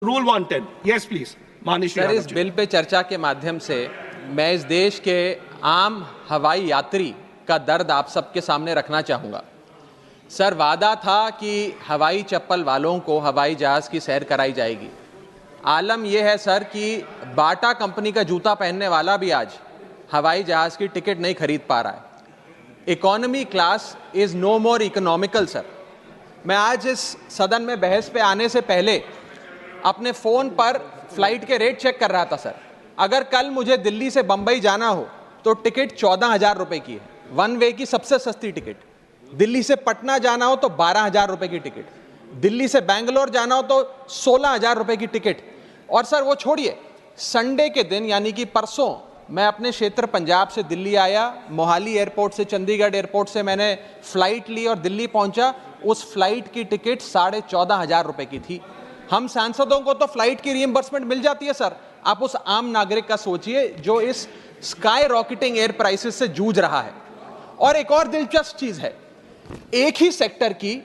Rule 110. Yes, please. माननीय Shri sir, Yadav इस जी। Bill pay चर्चा के माध्यम से मैं इस देश के आम हवाई यात्री का दर्द आप सबके सामने रखना चाहूँगा। सर, वादा था कि हवाई चप्पल वालों को हवाई जहाज़ की सैर कराई जाएगी। आलम यह है सर कि बाटा कंपनी का जूता पहनने वाला भी आज हवाई जहाज़ की टिकट नहीं खरीद पा रहा है। Economy class is no more economical sir. मैं आज इस सदन में बहस पे आने से पहले अपने फ़ोन पर फ्लाइट के रेट चेक कर रहा था सर। अगर कल मुझे दिल्ली से बंबई जाना हो तो टिकट 14,000 रुपये की है, वन वे की सबसे सस्ती टिकट। दिल्ली से पटना जाना हो तो 12,000 रुपये की टिकट, दिल्ली से बैंगलोर जाना हो तो 16,000 रुपये की टिकट। और सर वो छोड़िए, संडे के दिन यानी कि परसों मैं अपने क्षेत्र पंजाब से दिल्ली आया, मोहाली एयरपोर्ट से चंडीगढ़ एयरपोर्ट से मैंने फ़्लाइट ली और दिल्ली पहुंचा। उस फ्लाइट की टिकट 14,500 रुपये की थी। हम सांसदों को तो फ्लाइट की रीइंबर्समेंट मिल जाती है सर, आप उस आम नागरिक का सोचिए जो इस स्काई रॉकेटिंग एयर प्राइसेस से जूझ रहा है। और एक और दिलचस्प चीज है, एक ही सेक्टर की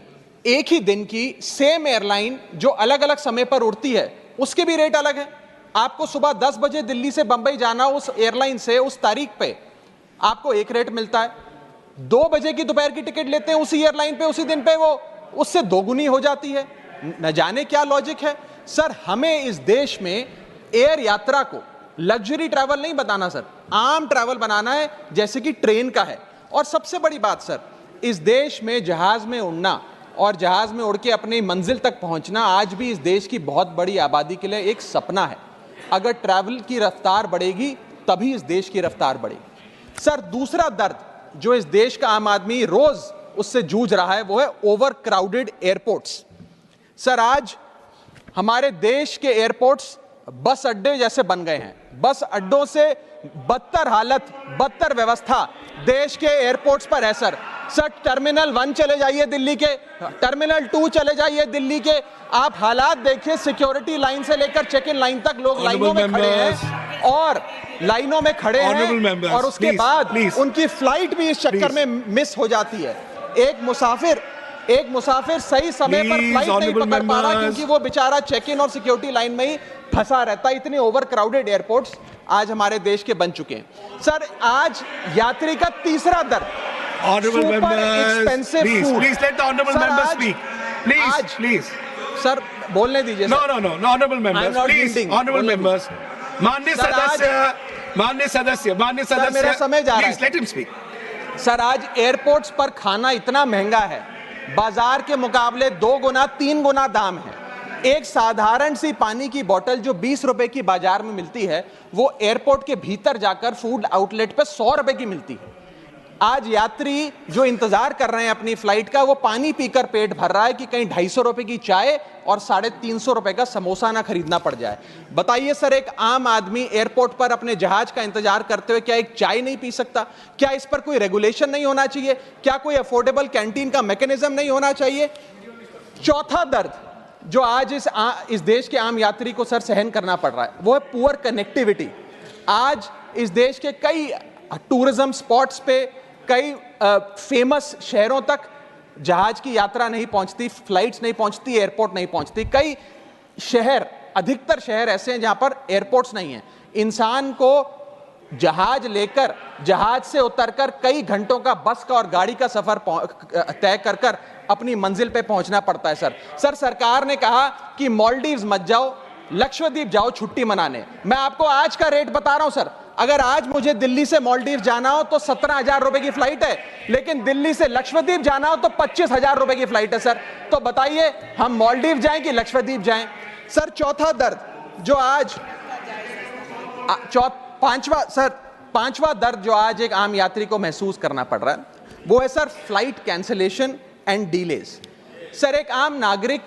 एक ही दिन की सेम एयरलाइन जो अलग अलग समय पर उड़ती है उसके भी रेट अलग है। आपको सुबह 10 बजे दिल्ली से बंबई जाना, उस एयरलाइन से उस तारीख पे आपको एक रेट मिलता है। 2 बजे की दोपहर की टिकट लेते हैं उसी एयरलाइन पे, उसी दिन पे वो उससे दोगुनी हो जाती है। न जाने क्या लॉजिक है सर। हमें इस देश में एयर यात्रा को लग्जरी ट्रैवल नहीं बताना सर, आम ट्रैवल बनाना है जैसे कि ट्रेन का है। और सबसे बड़ी बात सर, इस देश में जहाज में उड़ना और जहाज में उड़ के अपनी मंजिल तक पहुंचना आज भी इस देश की बहुत बड़ी आबादी के लिए एक सपना है। अगर ट्रैवल की रफ्तार बढ़ेगी तभी इस देश की रफ्तार बढ़ेगी। सर, दूसरा दर्द जो इस देश का आम आदमी रोज उससे जूझ रहा है वो है ओवर क्राउडेड एयरपोर्ट्स। सर, आज हमारे देश के एयरपोर्ट्स बस अड्डे जैसे बन गए हैं। बस अड्डों से बदतर हालत, बदतर व्यवस्था देश के एयरपोर्ट्स पर है सर। सर, टर्मिनल 1 चले जाइए दिल्ली के, टर्मिनल 2 चले जाइए दिल्ली के, आप हालात देखिए। सिक्योरिटी लाइन से लेकर चेक इन लाइन तक लोग लाइनों में खड़े हैं और लाइनों में खड़े हैं और उसके बाद उनकी फ्लाइट भी इस चक्कर में मिस हो जाती है। एक मुसाफिर सही समय पर फ्लाइट नहीं पकड़ पा रहा क्योंकि वो बेचारा चेक इन और सिक्योरिटी लाइन में ही फंसा रहता है। इतने ओवर क्राउडेड एयरपोर्ट्स आज हमारे देश के बन चुके हैं। सर, आज यात्री का तीसरा दर्द, Honorable members, please let the honorable members speak. Please. Sir, बोलने दीजिए। No, honorable members, please. Honorable members. माननीय सदस्य, मेरा समय जा रहा है। Please let him speak. Sir, आज एयरपोर्ट्स पर खाना इतना महंगा है, बाजार के मुकाबले 2 गुना 3 गुना दाम है। एक साधारण सी पानी की बोतल जो 20 रुपए की बाजार में मिलती है वो एयरपोर्ट के भीतर जाकर फूड आउटलेट पे 100 रुपए की मिलती है। आज यात्री जो इंतजार कर रहे हैं अपनी फ्लाइट का, वो पानी पीकर पेट भर रहा है कि कहीं 250 रुपए की चाय और 350 रुपए का समोसा ना खरीदना पड़ जाए। बताइए सर, एक आम आदमी एयरपोर्ट पर अपने जहाज का इंतजार करते हुए क्या एक चाय नहीं पी सकता? क्या इस पर कोई रेगुलेशन नहीं होना चाहिए? क्या कोई अफोर्डेबल कैंटीन का मैकेनिज्म नहीं होना चाहिए? चौथा दर्द जो आज इस देश के आम यात्री को सर सहन करना पड़ रहा है वो है पुअर कनेक्टिविटी। आज इस देश के कई टूरिज्म स्पॉट्स पे, कई फेमस शहरों तक जहाज की यात्रा नहीं पहुंचती, फ्लाइट्स नहीं पहुंचती, एयरपोर्ट नहीं पहुंचती। कई शहर, अधिकतर शहर ऐसे हैं जहां पर एयरपोर्ट्स नहीं हैं। इंसान को जहाज लेकर, जहाज से उतरकर कई घंटों का बस का और गाड़ी का सफर तय कर अपनी मंजिल पे पहुंचना पड़ता है सर। सरकार ने कहा कि मालदीव्स मत जाओ, लक्षद्वीप जाओ छुट्टी मनाने। मैं आपको आज का रेट बता रहा हूं सर। अगर आज मुझे दिल्ली से मालदीव जाना हो तो 17,000 रुपए की फ्लाइट है, लेकिन दिल्ली से लक्षद्वीप जाना हो तो 25,000 रुपए की फ्लाइट है सर। तो बताइए हम मालदीव जाएं कि लक्षद्वीप जाएं? सर, चौथा दर्द जो आज पांचवा दर्द जो आज एक आम यात्री को महसूस करना पड़ रहा है वो है sir flight cancellation and delays. Sir, एक आम नागरिक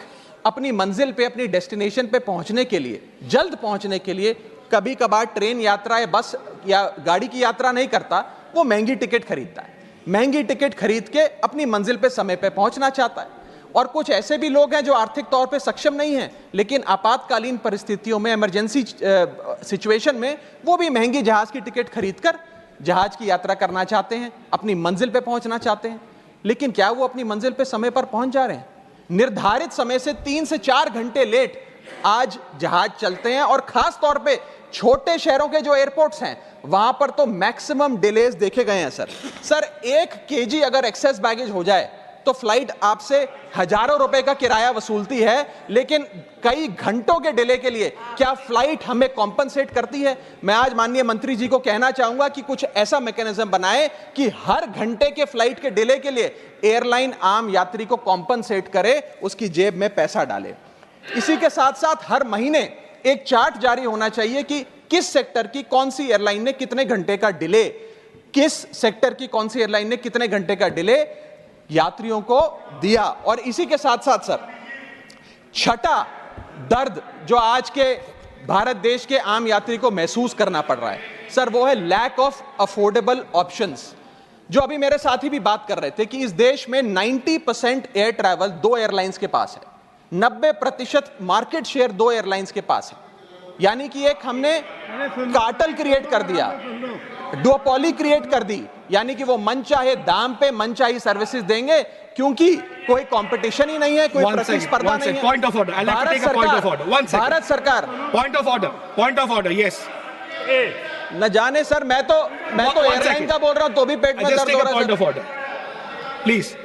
अपनी मंजिल पे, अपनी डेस्टिनेशन पे पहुंचने के लिए, जल्द पहुंचने के लिए कभी कभार ट्रेन यात्रा या बस या गाड़ी की यात्रा नहीं करता, वो महंगी टिकट खरीदता है। महंगी टिकट खरीद के अपनी मंजिल पे समय पे पहुंचना चाहता है। और कुछ ऐसे भी लोग हैं जो आर्थिक तौर पे सक्षम नहीं हैं, लेकिन आपातकालीन परिस्थितियों में, इमरजेंसी सिचुएशन में वो भी महंगी जहाज की टिकट खरीदकर जहाज की यात्रा करना चाहते हैं, अपनी मंजिल पे पहुंचना चाहते हैं। लेकिन क्या वो अपनी मंजिल पे समय पर पहुंच जा रहे हैं? निर्धारित समय से 3 से 4 घंटे लेट आज जहाज चलते हैं, और खास तौर पे छोटे शहरों के जो एयरपोर्ट्स हैं वहां पर तो मैक्सिमम डिलेज देखे गए हैं सर 1 केजी अगर एक्सेस बैगेज हो जाए तो फ्लाइट आपसे हजारों रुपए का किराया वसूलती है, लेकिन कई घंटों के डिले के लिए क्या फ्लाइट हमें कॉम्पनसेट करती है? मैं आज माननीय मंत्री जी को कहना चाहूंगा कि कुछ ऐसा मैकेनिज्म बनाए कि हर घंटे के फ्लाइट के डिले के लिए एयरलाइन आम यात्री को कॉम्पनसेट करे, उसकी जेब में पैसा डाले। इसी के साथ साथ हर महीने एक चार्ट जारी होना चाहिए कि किस सेक्टर की कौन सी एयरलाइन ने कितने घंटे का डिले, किस सेक्टर की कौन सी एयरलाइन ने कितने घंटे का डिले यात्रियों को दिया। और इसी के साथ साथ सर छठा दर्द जो आज के भारत देश के आम यात्री को महसूस करना पड़ रहा है सर, वो है लैक ऑफ अफोर्डेबल ऑप्शंस। जो अभी मेरे साथी भी बात कर रहे थे कि इस देश में 90% एयर ट्रैवल 2 एयरलाइंस के पास है, 90% मार्केट शेयर 2 एयरलाइंस के पास है। यानी कि एक हमने कार्टेल क्रिएट कर दिया, डुओपोली क्रिएट कर दी, यानी कि वो मन चाहे दाम पे मन चाहे सर्विसेज देंगे, क्योंकि कोई कंपटीशन ही नहीं है, कोई प्रतिस्पर्धा नहीं है। Point of order. I'll have to take a point of order. One second. Bharat सरकार Point of order. Point of order. Yes. न जाने सर, मैं तो एयरलाइन का बोल रहा हूं तो भी पेट में Just दर्द take हो a रहा है point of order. Please.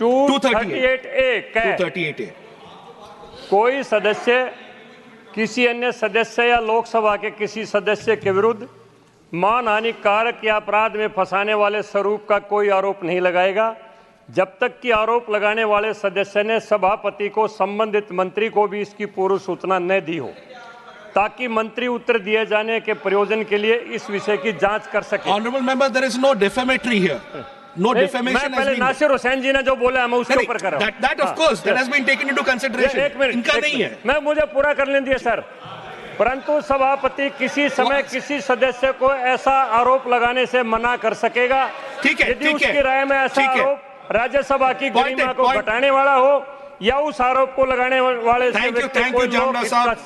238A 238A. कोई सदस्य किसी अन्य सदस्य या लोकसभा के किसी सदस्य के विरुद्ध मानहानि कारक या अपराध में फंसाने वाले स्वरूप का कोई आरोप नहीं लगाएगा जब तक कि आरोप लगाने वाले सदस्य ने सभापति को संबंधित मंत्री को भी इसकी पूर्व सूचना न दी हो, ताकि मंत्री उत्तर दिए जाने के प्रयोजन के लिए इस विषय की जांच कर सके। Honorable member, there is no defamatory here. No defamation मैं has पहले been. नासिर हुसैन जी ने जो बोला मैं उसके ऊपर कर रहा हूं। That of course, that has been taken into consideration. एक मिनट, इनका नहीं है। मैं मुझे पूरा कर लें दिए सर। परंतु सभापति किसी समय किसी सदस्य को ऐसा आरोप लगाने से मना कर सकेगा ठीक है, यदि उसकी राय में ऐसा आरोप राज्यसभा की गरिमा को घटाने वाला हो या उस आरोप को लगाने वाले Thank you, Jamna साहब।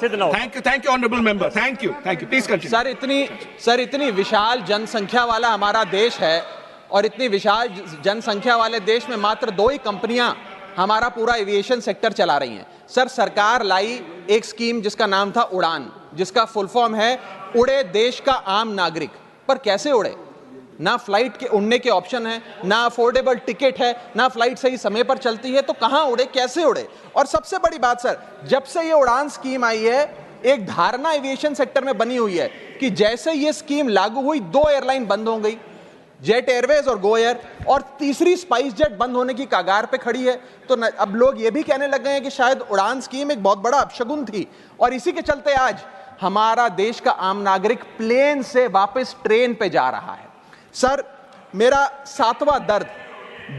Thank you, honorable member. Thank you. Please continue. Sir इतनी विशाल जनसंख्या वाला हमारा देश है, और इतनी विशाल जनसंख्या वाले देश में मात्र 2 ही कंपनियां हमारा पूरा एविएशन सेक्टर चला रही हैं। सर सरकार लाई एक स्कीम जिसका नाम था उड़ान, जिसका फुल फॉर्म है उड़े देश का आम नागरिक। पर कैसे उड़े? ना फ्लाइट के उड़ने के ऑप्शन है, ना अफोर्डेबल टिकट है, ना फ्लाइट सही समय पर चलती है, तो कहां उड़े, कैसे उड़े? और सबसे बड़ी बात सर, जब से ये उड़ान स्कीम आई है एक धारणा एविएशन सेक्टर में बनी हुई है कि जैसे ये स्कीम लागू हुई 2 एयरलाइन बंद हो गई, जेट एयरवेज और गो एयर, और तीसरी स्पाइस जेट बंद होने की कगार पे खड़ी है। तो अब लोग ये भी कहने लग गए हैं कि शायद उड़ान स्कीम एक बहुत बड़ा अपशगुन थी, और इसी के चलते आज हमारा देश का आम नागरिक प्लेन से वापस ट्रेन पे जा रहा है। सर मेरा 7वां दर्द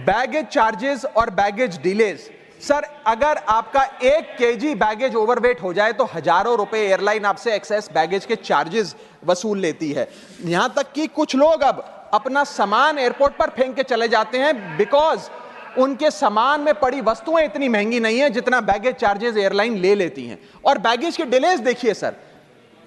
बैगेज चार्जेस और बैगेज डिलेज। सर अगर आपका 1 केजी बैगेज ओवरवेट हो जाए तो हजारों रुपए एयरलाइन आपसे एक्सेस बैगेज के चार्जेस वसूल लेती है। यहां तक कि कुछ लोग अब अपना सामान एयरपोर्ट पर फेंक के चले जाते हैं बिकॉज उनके सामान में पड़ी वस्तुएं इतनी महंगी नहीं है जितना बैगेज चार्जेस एयरलाइन ले लेती हैं। और बैगेज के डिलेज देखिए सर,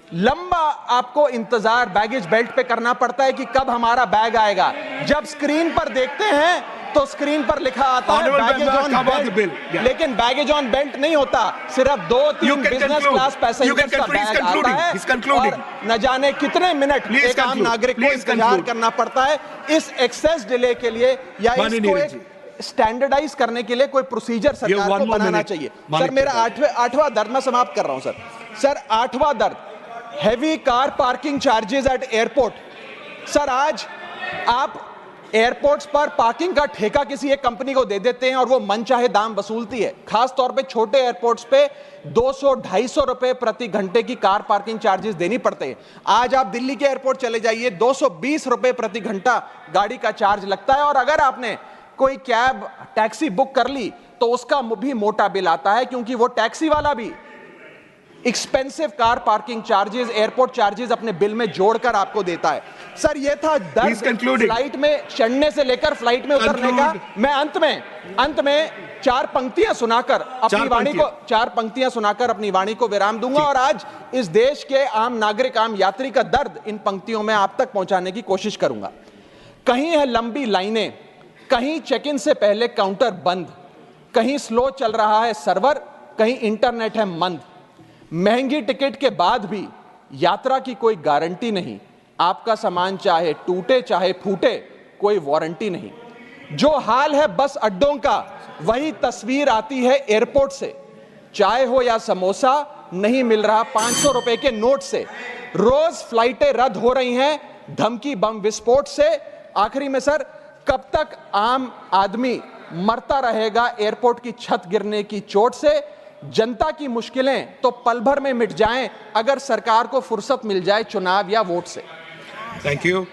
लंबा आपको इंतजार बैगेज बेल्ट पे करना पड़ता है कि कब हमारा बैग आएगा। जब स्क्रीन पर देखते हैं तो स्क्रीन पर लिखा आता है बैगेज ऑन बेल्ट, लेकिन बैगेज ऑन बेल्ट नहीं होता, सिर्फ 2-3 बिजनेस क्लास पैसेंजर्स का बैग आता है और न जाने कितने मिनट एक आम नागरिक को इंतजार करना पड़ता है इस एक्सेस डिले के लिए, या इसको एक स्टैंडर्डाइज करने के लिए कोई प्रोसीजर सरकार को बनाना चाहिए। सर मेरा 8वां दर्द मैं समाप्त कर रहा हूं सर 8वां दर्द heavy car parking charges eight airport. Sir आज आप एयरपोर्ट्स पर पार्किंग का ठेका किसी एक कंपनी को दे देते हैं और वो मनचाहे दाम वसूलती है। खास तौर पे छोटे एयरपोर्ट्स पे 200-250 रुपए प्रति घंटे की कार पार्किंग चार्जेस देनी पड़ते हैं। आज आप दिल्ली के एयरपोर्ट चले जाइए, 220 रुपए प्रति घंटा गाड़ी का चार्ज लगता है, और अगर आपने कोई कैब टैक्सी बुक कर ली तो उसका भी मोटा बिल आता है, क्योंकि वो टैक्सी वाला भी expensive car parking charges, airport charges अपने बिल में जोड़कर आपको देता है। सर ये था दर्द फ्लाइट में चढ़ने से लेकर फ्लाइट में उतरने का। मैं अंत में 4 पंक्तियां सुनाकर अपनी वाणी को विराम दूंगा, और आज इस देश के आम नागरिक, आम यात्री का दर्द इन पंक्तियों में आप तक पहुंचाने की कोशिश करूंगा। कहीं है लंबी लाइनें, कहीं चेक इन से पहले काउंटर बंद, कहीं स्लो चल रहा है सर्वर, कहीं इंटरनेट है मंद, महंगी टिकट के बाद भी यात्रा की कोई गारंटी नहीं, आपका सामान चाहे टूटे चाहे फूटे, कोई वारंटी नहीं। जो हाल है बस अड्डों का, वही तस्वीर आती है एयरपोर्ट से। चाय हो या समोसा, नहीं मिल रहा 500 रुपए के नोट से। रोज फ्लाइटें रद्द हो रही हैं धमकी बम विस्फोट से। आखिरी में सर, कब तक आम आदमी मरता रहेगा एयरपोर्ट की छत गिरने की चोट से? जनता की मुश्किलें तो पल भर में मिट जाएं अगर सरकार को फुर्सत मिल जाए चुनाव या वोट से। Thank you.